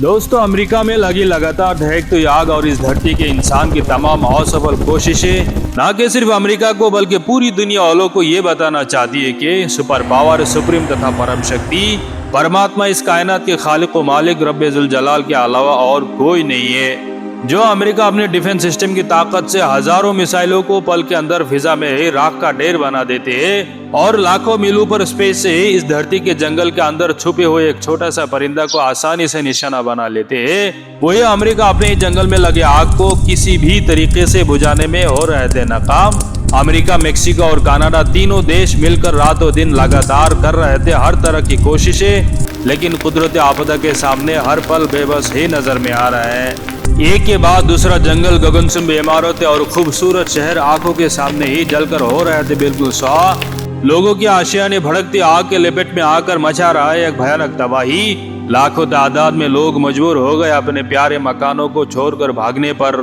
दोस्तों, अमेरिका में लगी लगातार दहकती आग और इस धरती के इंसान की तमाम असफल कोशिशें न कि सिर्फ अमेरिका को बल्कि पूरी दुनिया वालों को ये बताना चाहती है कि सुपर पावर, सुप्रीम तथा परम शक्ति परमात्मा इस कायनात के खालिक व मालिक रब्बे जुल जलाल के अलावा और कोई नहीं है। जो अमेरिका अपने डिफेंस सिस्टम की ताकत से हजारों मिसाइलों को पल के अंदर फिजा में ही राख का ढेर बना देते हैं और लाखों मीलों पर स्पेस से ही इस धरती के जंगल के अंदर छुपे हुए एक छोटा सा परिंदा को आसानी से निशाना बना लेते हैं, वही अमेरिका अपने जंगल में लगे आग को किसी भी तरीके से बुझाने में हो रहे थे नाकाम। अमेरिका, मेक्सिको और कनाडा तीनों देश मिलकर रातों दिन लगातार कर रहे थे हर तरह की कोशिशें, लेकिन कुदरती आपदा के सामने हर पल बेबस ही नजर में आ रहा है। एक के बाद दूसरा जंगल, गगनचुंबी इमारतें और खूबसूरत शहर आंखों के सामने ही जलकर हो रहे थे बिल्कुल स्वाह। लोगों की आशिया ने भड़कती आग के लपेट में आकर मचा रहा है एक भयानक तबाही। लाखों तादाद में लोग मजबूर हो गए अपने प्यारे मकानों को छोड़कर भागने पर।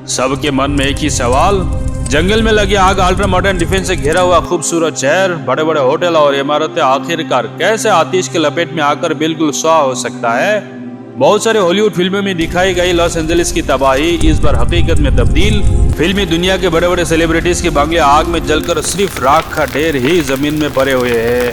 सबके मन में एक ही सवाल, जंगल में लगी आग, अल्ट्रा मॉडर्न डिफेंस से घिरा हुआ खूबसूरत शहर, बड़े बड़े होटल और इमारतें आखिरकार कैसे आतिश के लपेट में आकर बिल्कुल स्वाह हो सकता है। बहुत सारे हॉलीवुड फिल्मों में दिखाई गई लॉस एंजलिस की तबाही इस बार हकीकत में तब्दील। फिल्मी दुनिया के बड़े बड़े सेलिब्रिटीज के बंगले आग में जलकर सिर्फ राख का ढेर ही जमीन में पड़े हुए हैं।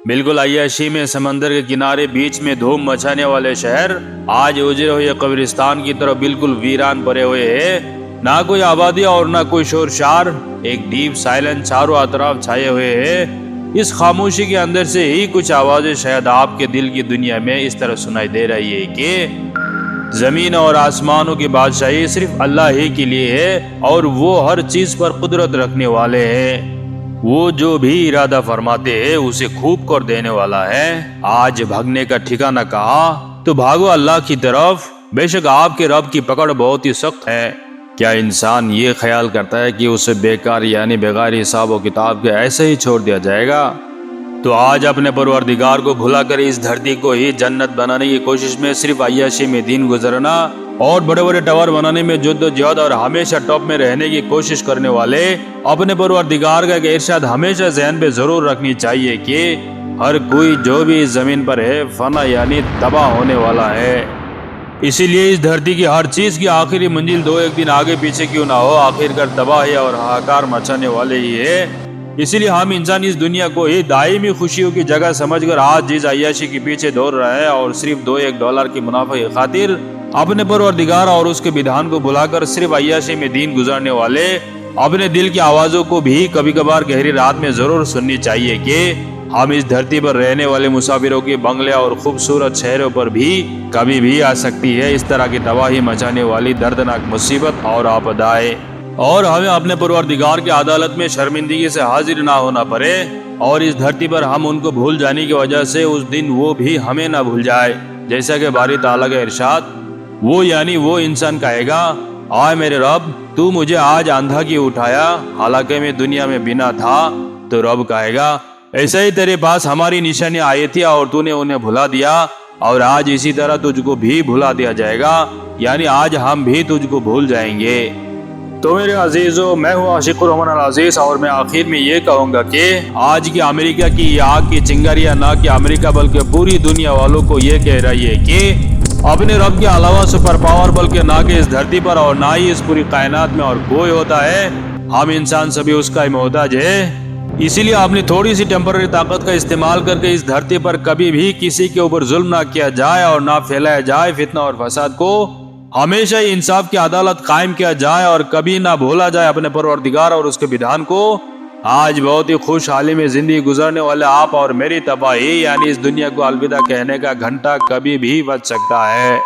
बिल्कुल अय्याशी में समंदर के किनारे बीच में धूम मचाने वाले शहर आज उजड़े हुए कब्रिस्तान की तरह बिल्कुल वीरान पड़े हुए हैं। ना कोई आबादी और ना कोई शोर शार, एक डीप साइलेंस चारों तरफ छाए हुए है। इस खामोशी के अंदर से ही कुछ आवाजें शायद आपके दिल की दुनिया में इस तरह सुनाई दे रही है कि जमीन और आसमानों की बादशाही सिर्फ अल्लाह ही के लिए है और वो हर चीज पर कुदरत रखने वाले हैं। वो जो भी इरादा फरमाते हैं उसे खूब कर देने वाला है। आज भागने का ठिकाना कहा तो भागो अल्लाह की तरफ। बेशक आपके रब की पकड़ बहुत ही सख्त है। क्या इंसान ये ख्याल करता है कि उसे बेकार यानी बेगार हिसाब व किताब के ऐसे ही छोड़ दिया जाएगा? तो आज अपने परवरदिगार को भुलाकर इस धरती को ही जन्नत बनाने की कोशिश में सिर्फ अय्याशी में दिन गुजरना और बड़े बड़े टावर बनाने में जद्दोजहद और हमेशा टॉप में रहने की कोशिश करने वाले अपने परवरदिगार का एक इरशाद हमेशा ज़हन पे जरूर रखनी चाहिए कि हर कोई जो भी इस जमीन पर है फना यानी तबाह होने वाला है। इसीलिए इस धरती की हर चीज की आखिरी मंजिल दो एक दिन आगे पीछे क्यों ना हो, आखिरकार तबाही और हाहाकार मचाने वाले ही है। इसीलिए हम इंसान इस दुनिया को ही दायमी खुशियों की जगह समझकर आज जिस अय्याशी के पीछे दौड़ रहा है और सिर्फ $2-1 की मुनाफे की खातिर अपने परवरदिगार और उसके विधान को भुलाकर सिर्फ अय्याशी में दिन गुजारने वाले अपने दिल की आवाजों को भी कभी कभार गहरी रात में जरूर सुननी चाहिए कि हम इस धरती पर रहने वाले मुसाफिरों के बंगले और खूबसूरत शहरों पर भी कभी भी आ सकती है इस तरह की तबाही मचाने वाली दर्दनाक मुसीबत और आपदाएं, और हमें अपने परवरदिगार की अदालत में शर्मिंदगी से हाजिर ना होना पड़े और इस धरती पर हम उनको भूल जाने की वजह से उस दिन वो भी हमें ना भूल जाए। जैसा कि बारी ताला का इरशाद, वो यानी वो इंसान कहेगा, आए मेरे रब तू मुझे आज अंधा की उठाया, हालांकि मैं दुनिया में बिना था। तो रब कहेगा, ऐसा ही तेरे पास हमारी निशानी आई थी और तूने उन्हें भुला दिया और आज इसी तरह तुझको भी भुला दिया जाएगा, यानी आज हम भी तुझको भूल जाएंगे। तो मेरे अजीजों, मैं हूँ आशिकुर रहमान अल अजीज और मैं आखिर में ये कहूँगा कि आज की अमेरिका की आग की चिंगारियाँ ना कि अमेरिका बल्कि पूरी दुनिया वालों को ये कह रही है कि अपने रब के अलावा सुपर पावर बल्कि ना कि इस धरती पर और ना ही इस पूरी कायनात में और कोई होता है। हम इंसान सभी उसका ही मोहताज है। इसीलिए अपनी थोड़ी सी टेम्पररी ताकत का इस्तेमाल करके इस धरती पर कभी भी किसी के ऊपर जुल्म ना किया जाए और ना फैलाया जाए फितना और फसाद को। हमेशा ही इंसाफ की अदालत कायम किया जाए और कभी ना भूला जाए अपने परवरदिगार और उसके विधान को। आज बहुत ही खुशहाली में जिंदगी गुजरने वाले आप और मेरी तबाही यानी इस दुनिया को अलविदा कहने का घंटा कभी भी बज सकता है।